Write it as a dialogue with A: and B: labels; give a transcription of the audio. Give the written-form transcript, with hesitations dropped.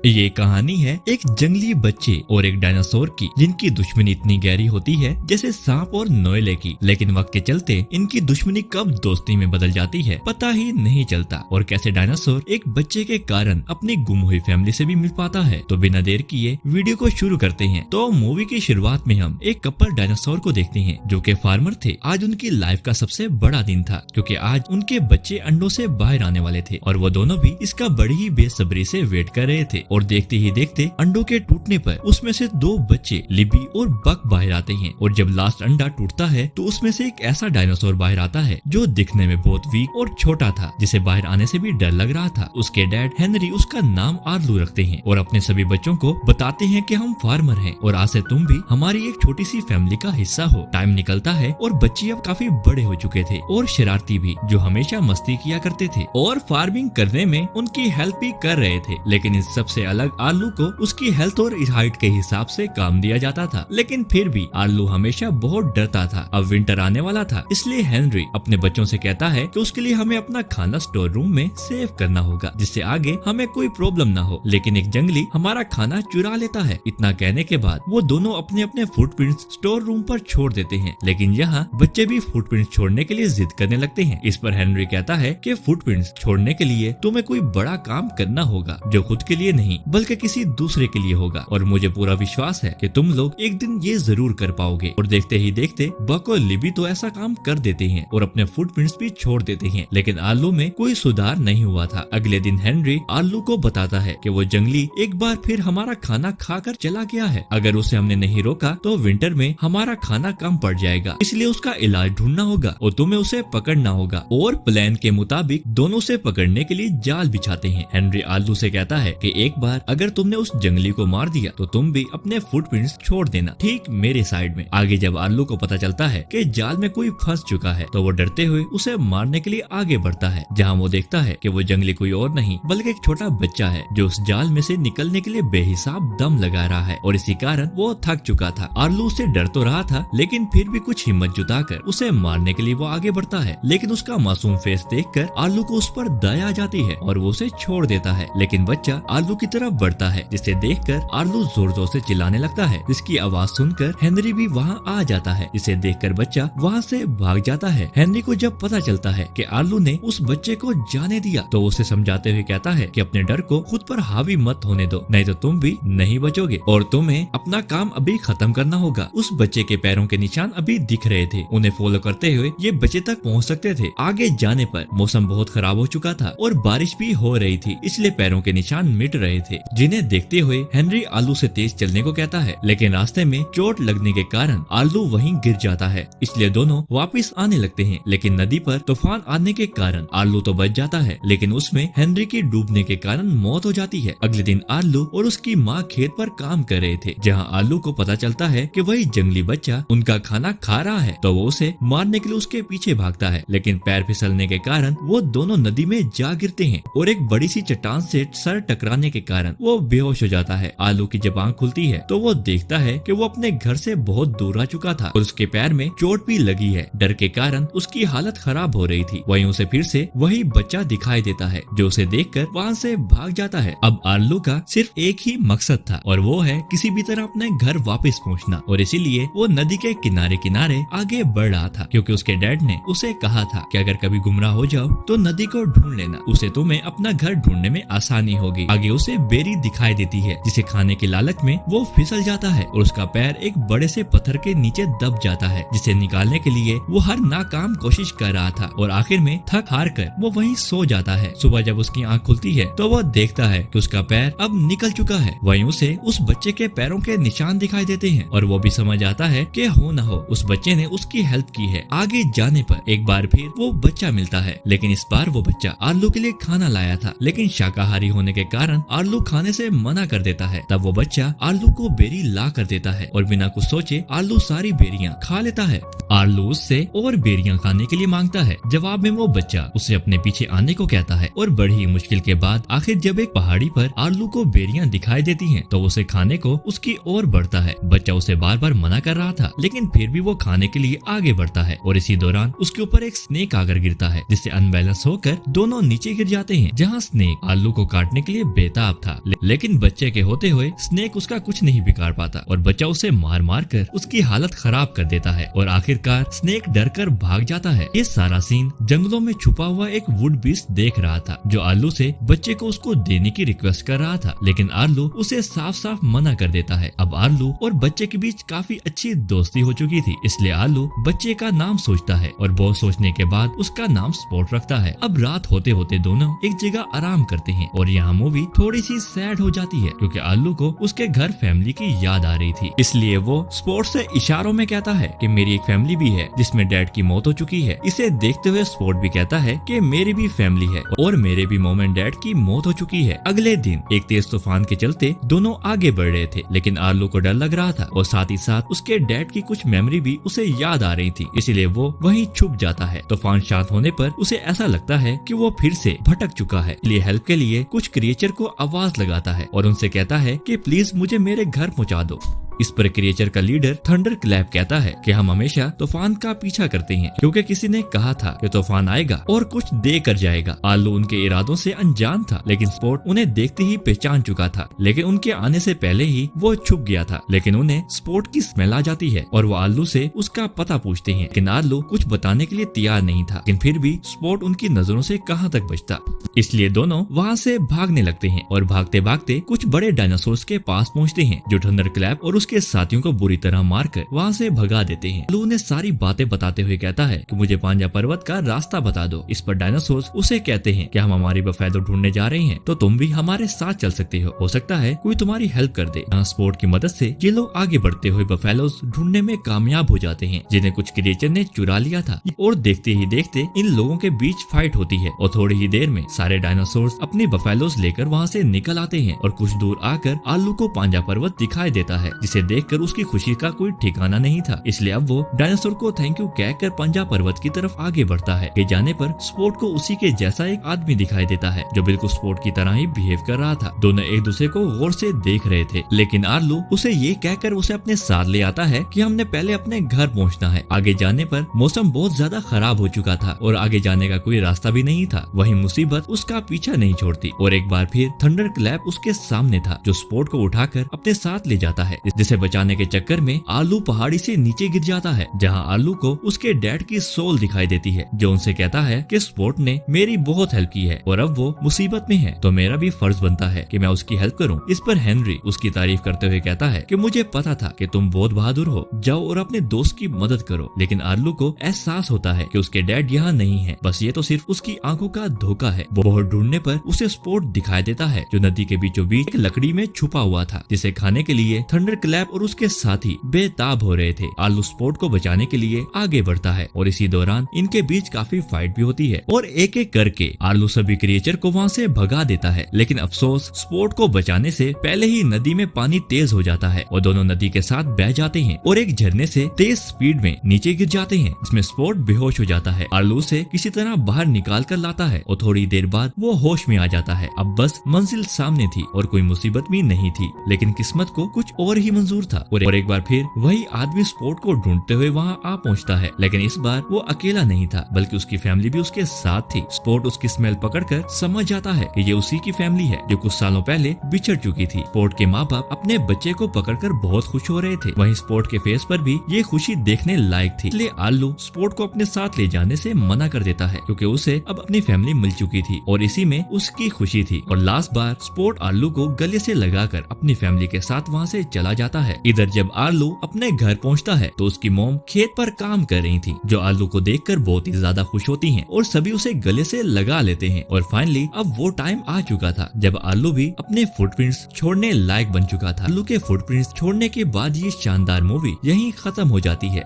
A: ये कहानी है एक जंगली बच्चे और एक डायनासोर की, जिनकी दुश्मनी इतनी गहरी होती है जैसे सांप और नोएले की। लेकिन वक्त के चलते इनकी दुश्मनी कब दोस्ती में बदल जाती है पता ही नहीं चलता, और कैसे डायनासोर एक बच्चे के कारण अपनी गुम हुई फैमिली से भी मिल पाता है। तो बिना देर किए वीडियो को शुरू करते हैं। तो मूवी की शुरुआत में हम एक कपल डायनासोर को देखते हैं जो कि फार्मर थे। आज उनकी लाइफ का सबसे बड़ा दिन था, क्योंकि आज उनके बच्चे अंडों से बाहर आने वाले थे और वो दोनों भी इसका बड़ी ही बेसब्री से वेट कर रहे थे। और देखते ही देखते अंडों के टूटने पर उसमें से दो बच्चे लिबी और बक बाहर आते हैं। और जब लास्ट अंडा टूटता है तो उसमें से एक ऐसा डायनासोर बाहर आता है जो दिखने में बहुत वीक और छोटा था, जिसे बाहर आने से भी डर लग रहा था। उसके डैड हेनरी उसका नाम आर्लू रखते हैं और अपने सभी बच्चों को बताते हैं कि हम फार्मर हैं और आज से तुम भी हमारी एक छोटी सी फैमिली का हिस्सा हो। टाइम निकलता है और बच्चे अब काफी बड़े हो चुके थे और शरारती भी, जो हमेशा मस्ती किया करते थे और फार्मिंग करने में उनकी हेल्प भी कर रहे थे। लेकिन इस सबसे अलग आर्लू को उसकी हेल्थ और हाइट के हिसाब से काम दिया जाता था। लेकिन फिर भी आर्लू हमेशा बहुत डरता था। अब विंटर आने वाला था, इसलिए हेनरी अपने बच्चों से कहता है कि उसके लिए हमें अपना खाना स्टोर रूम में सेव करना होगा, जिससे आगे हमें कोई प्रॉब्लम ना हो। लेकिन एक जंगली हमारा खाना चुरा लेता है। इतना कहने के बाद वो दोनों अपने अपने फुटप्रिंट्स स्टोर रूम पर छोड़ देते हैं। लेकिन यहाँ बच्चे भी फुटप्रिंट्स छोड़ने के लिए जिद करने लगते हैं। इस पर हेनरी कहता है कि फुटप्रिंट्स छोड़ने के लिए तुम्हें कोई बड़ा काम करना होगा, जो खुद के लिए नहीं बल्कि किसी दूसरे के लिए होगा। और मुझे पूरा विश्वास है कि तुम लोग एक दिन ये जरूर कर पाओगे। और देखते ही देखते बक और लिबी तो ऐसा काम कर देते हैं और अपने फुटप्रिंट्स भी छोड़ देते हैं। लेकिन आर्लू में कोई सुधार नहीं हुआ था। अगले दिन हेनरी आर्लू को बताता है कि वो जंगली एक बार फिर हमारा खाना खाकर चला गया है। अगर उसे हमने नहीं रोका तो विंटर में हमारा खाना कम पड़ जाएगा, इसलिए उसका इलाज ढूंढना होगा और तुम्हें उसे पकड़ना होगा। और प्लान के मुताबिक दोनों से पकड़ने के लिए जाल बिछाते हैं। हेनरी आर्लू से कहता है कि एक बार अगर तुमने उस जंगली को मार दिया तो तुम भी अपने फुटप्रिंट्स छोड़ देना, ठीक मेरे साइड में। आगे जब आर्लू को पता चलता है कि जाल में कोई फंस चुका है तो वो डरते हुए उसे मारने के लिए आगे बढ़ता है, जहाँ वो देखता है कि वो जंगली कोई और नहीं बल्कि एक छोटा बच्चा है जो उस जाल में से निकलने के लिए बेहिसाब दम लगा रहा है और इसी कारण वो थक चुका था। आर्लू उससे डर तो रहा था, लेकिन फिर भी कुछ हिम्मत जुटाकर उसे मारने के लिए वो आगे बढ़ता है। लेकिन उसका मासूम फेस देखकर आर्लू को उस पर दया आ जाती है और वो उसे छोड़ देता है। लेकिन बच्चा आर्लू की तरफ बढ़ता है, जिसे देखकर आर्लू जोर जोर से चिल्लाने लगता है, जिसकी आवाज सुनकर हेनरी भी वहाँ आ जाता है। इसे देखकर बच्चा वहाँ से भाग जाता है। हेनरी को जब पता चलता है कि आर्लू ने उस बच्चे को जाने दिया तो उसे समझाते हुए कहता है कि अपने डर को खुद पर हावी मत होने दो, नहीं तो तुम भी नहीं बचोगे और तुम्हें अपना काम अभी खत्म करना होगा। उस बच्चे के पैरों के निशान अभी दिख रहे थे। उन्हें फॉलो करते हुए ये बच्चे तक पहुँच सकते थे। आगे जाने पर मौसम बहुत खराब हो चुका था और बारिश भी हो रही थी, इसलिए पैरों के निशान मिट रहे थे, जिन्हें देखते हुए हेनरी आर्लू से तेज चलने को कहता है। लेकिन रास्ते में चोट लगने के कारण आर्लू वहीं गिर जाता है, इसलिए दोनों वापस आने लगते हैं। लेकिन नदी पर तूफान आने के कारण आर्लू तो बच जाता है, लेकिन उसमें हेनरी की डूबने के कारण मौत हो जाती है। अगले दिन आर्लू और उसकी माँ खेत पर काम कर रहे थे, जहाँ आर्लू को पता चलता है कि वही जंगली बच्चा उनका खाना खा रहा है, तो वो उसे मारने के लिए उसके पीछे भागता है। लेकिन पैर फिसलने के कारण वो दोनों नदी में जा गिरते हैं और एक बड़ी सी चट्टान से सर टकराने के कारण वो बेहोश हो जाता है। आर्लू की जब आंख खुलती है तो वो देखता है कि वो अपने घर से बहुत दूर आ चुका था और उसके पैर में चोट भी लगी है। डर के कारण उसकी हालत खराब हो रही थी। वहीं उसे फिर से वही बच्चा दिखाई देता है जो उसे देखकर वहाँ से भाग जाता है। अब आर्लू का सिर्फ एक ही मकसद था और वो है किसी भी तरह अपने घर वापस पहुँचना, और इसीलिए वो नदी के किनारे किनारे आगे बढ़ रहा था, क्योंकि उसके डैड ने उसे कहा था कि अगर कभी गुमराह हो जाओ तो नदी को ढूंढ लेना, उसे तुम्हें अपना घर ढूंढने में आसानी होगी। आगे उसे बेरी दिखाई देती है, जिसे खाने की लालच में वो फिसल जाता है और उसका पैर एक बड़े से पत्थर के नीचे दब जाता है, जिसे निकालने के लिए वो हर नाकाम कोशिश कर रहा था और आखिर में थक हार कर वो वहीं सो जाता है। सुबह जब उसकी आंख खुलती है तो वो देखता है कि उसका पैर अब निकल चुका है। वहीं उसे उस बच्चे के पैरों के निशान दिखाई देते हैं और वो भी समझ आता है कि हो न हो उस बच्चे ने उसकी हेल्प की है। आगे जाने पर एक बार फिर वो बच्चा मिलता है, लेकिन इस बार वो बच्चा आर्लू के लिए खाना लाया था, लेकिन शाकाहारी होने के कारण आर्लू खाने से मना कर देता है। तब वो बच्चा आर्लू को बेरी ला कर देता है और बिना कुछ सोचे आर्लू सारी बेरियां खा लेता है। आर्लू उससे और बेरियां खाने के लिए मांगता है। जवाब में वो बच्चा उसे अपने पीछे आने को कहता है और बड़ी मुश्किल के बाद आखिर जब एक पहाड़ी पर आर्लू को बेरियां दिखाई देती हैं, तो उसे खाने को उसकी ओर बढ़ता है। बच्चा उसे बार बार मना कर रहा था, लेकिन फिर भी वो खाने के लिए आगे बढ़ता है और इसी दौरान उसके ऊपर एक स्नेक आकर गिरता है, जिससे अनबैलेंस होकर दोनों नीचे गिर जाते हैं, जहाँ स्नेक आर्लू को काटने के लिए बेताब खराब था, लेकिन बच्चे के होते हुए स्नेक उसका कुछ नहीं बिगाड़ पाता और बच्चा उसे मार मार कर उसकी हालत खराब कर देता है और आखिरकार स्नेक डर कर भाग जाता है। ये सारा सीन जंगलों में छुपा हुआ एक वुड बीस्ट देख रहा था, जो आर्लो से बच्चे को उसको देने की रिक्वेस्ट कर रहा था, लेकिन आर्लो उसे साफ साफ मना कर देता है। अब आर्लो और बच्चे के बीच काफी अच्छी दोस्ती हो चुकी थी, इसलिए आर्लो बच्चे का नाम सोचता है और बहुत सोचने के बाद उसका नाम स्पॉट रखता है। अब रात होते होते दोनों एक जगह आराम करते हैं और यहाँ मूवी थोड़ी सी सैड हो जाती है, क्योंकि आर्लो को उसके घर फैमिली की याद आ रही थी। इसलिए वो स्पॉट से इशारों में कहता है कि मेरी एक फैमिली भी है जिसमें डैड की मौत हो चुकी है। इसे देखते हुए स्पॉट भी कहता है कि मेरी भी फैमिली है और मेरे भी मॉम एंड डैड की मौत हो चुकी है। अगले दिन एक तेज तूफान के चलते दोनों आगे बढ़ रहे थे, लेकिन आर्लो को डर लग रहा था और साथ ही साथ उसके डैड की कुछ मेमोरी भी उसे याद आ रही थी, इसलिए वो वहीं छुप जाता है। तूफान शांत होने पर उसे ऐसा लगता है कि वो फिर से भटक चुका है, इसलिए हेल्प के लिए कुछ क्रिएचर को आवाज लगाता है और उनसे कहता है कि प्लीज मुझे मेरे घर पहुंचा दो। इस पर क्रिएचर का लीडर थंडर क्लैप कहता है कि हम हमेशा तूफान का पीछा करते हैं, क्योंकि किसी ने कहा था कि तूफान आएगा और कुछ दे कर जाएगा। आर्लो उनके इरादों से अनजान था, लेकिन स्पॉट उन्हें देखते ही पहचान चुका था, लेकिन उनके आने से पहले ही वो छुप गया था। लेकिन उन्हें स्पॉट की स्मेल आ जाती है और वो आर्लो से उसका पता पूछते हैं, लेकिन आर्लो कुछ बताने के लिए तैयार नहीं था, लेकिन फिर भी स्पॉट उनकी नजरों से कहां तक बचता, इसलिए दोनों वहाँ से भागने लगते हैं और भागते भागते कुछ बड़े डायनासोर्स के पास पहुँचते हैं, जो थंडर क्लैप और उसके साथियों को बुरी तरह मारकर वहाँ से भगा देते हैं। आर्लो उन्हें सारी बातें बताते हुए कहता है कि मुझे पांजा पर्वत का रास्ता बता दो। इस पर डायनासोर्स उसे कहते हैं कि हम हमारी बफैलो ढूंढने जा रहे हैं, तो तुम भी हमारे साथ चल सकते हो सकता है कोई तुम्हारी हेल्प कर दे। स्पॉट की मदद से ये लोग आगे बढ़ते हुए बफेलोस ढूंढने में कामयाब हो जाते हैं, जिन्हें कुछ क्रिएचर ने चुरा लिया था, और देखते ही देखते इन लोगों के बीच फाइट होती है और थोड़ी ही देर में सारे डायनासोर्स अपनी बफेलोस लेकर वहाँ से निकल आते हैं और कुछ दूर आकर आर्लो को पांजा पर्वत दिखाई देता है, जिसे देखकर उसकी खुशी का कोई ठिकाना नहीं था। इसलिए अब वो डायनासोर को थैंक यू कहकर पांजा पर्वत की तरफ आगे बढ़ता है। के जाने पर स्पॉट को उसी के जैसा एक आदमी दिखाई देता है, जो बिल्कुल स्पॉट की तरह ही बिहेव कर रहा था। दोनों एक दूसरे को गौर से देख रहे थे, लेकिन आर्लो उसे ये कहकर उसे अपने साथ ले आता है कि हमने पहले अपने घर पहुँचना है। आगे जाने पर मौसम बहुत ज्यादा खराब हो चुका था और आगे जाने का कोई रास्ता भी नहीं था। वही मुसीबत उसका पीछा नहीं छोड़ती और एक बार फिर थंडर क्लैप उसके सामने था, जो स्पॉट को उठाकर अपने साथ ले जाता है, जिसे बचाने के चक्कर में आर्लो पहाड़ी से नीचे गिर जाता है, जहां आर्लो को उसके डैड की सोल दिखाई देती है, जो उनसे कहता है कि स्पॉट ने मेरी बहुत हेल्प की है और अब वो मुसीबत में है, तो मेरा भी फर्ज बनता है कि मैं उसकी हेल्प करूं। इस पर हेनरी उसकी तारीफ करते हुए कहता है कि मुझे पता था कि तुम बहुत बहादुर हो, जाओ और अपने दोस्त की मदद करो। लेकिन आर्लो को एहसास होता है कि उसके डैड यहाँ नहीं है, बस ये तो सिर्फ उसकी आंखों का धोखा है। बहुत ढूंढने पर उसे स्पॉट दिखाई देता है, जो नदी के बीचों बीच एक लकड़ी में छुपा हुआ था, जिसे खाने के लिए थंडर क्लैप और उसके साथी बेताब हो रहे थे। आर्लो स्पॉट को बचाने के लिए आगे बढ़ता है और इसी दौरान इनके बीच काफी फाइट भी होती है और एक एक करके आर्लो सभी क्रिएचर को वहाँ से भगा देता है। लेकिन अफसोस स्पॉट को बचाने से पहले ही नदी में पानी तेज हो जाता है और दोनों नदी के साथ बह जाते हैं और एक झरने से तेज स्पीड में नीचे गिर जाते हैं, जिसमें स्पॉट बेहोश हो जाता है। आर्लो उसे किसी तरह बाहर निकाल कर लाता है और थोड़ी देर बाद वो होश में आ जाता है। अब बस मंजिल सामने थी और कोई मुसीबत भी नहीं थी, लेकिन किस्मत को कुछ और ही मंजूर था और एक बार फिर वही आदमी स्पॉट को ढूंढते हुए वहाँ आ पहुँचता है। लेकिन इस बार वो अकेला नहीं था, बल्कि उसकी फैमिली भी उसके साथ थी। स्पॉट उसकी स्मेल पकड़कर समझ जाता है कि ये उसी की फैमिली है जो कुछ सालों पहले बिछड़ चुकी थी। स्पॉट के माँ बाप अपने बच्चे को पकड़कर बहुत खुश हो रहे थे, वहीं स्पॉट के फेस पर भी ये खुशी देखने लायक थी। इसलिए आर्लो स्पॉट को अपने साथ ले जाने से मना कर देता है, क्योंकि उसे अब अपनी फैमिली मिल चुकी थी और इसी में उसकी खुशी थी। और लास्ट बार स्पॉट आर्लो को गले से लगाकर अपनी फैमिली के साथ वहाँ से चला जाता है। इधर जब आर्लो अपने घर पहुँचता है तो उसकी मॉम खेत पर काम कर रही थी, जो आर्लो को देखकर बहुत ही ज्यादा खुश होती हैं और सभी उसे गले से लगा लेते हैं। और फाइनली अब वो टाइम आ चुका था जब आर्लो भी अपने फुटप्रिंट्स छोड़ने लायक बन चुका था। आर्लो के फुटप्रिंट्स छोड़ने के बाद ये शानदार मूवी यहीं खत्म हो जाती है।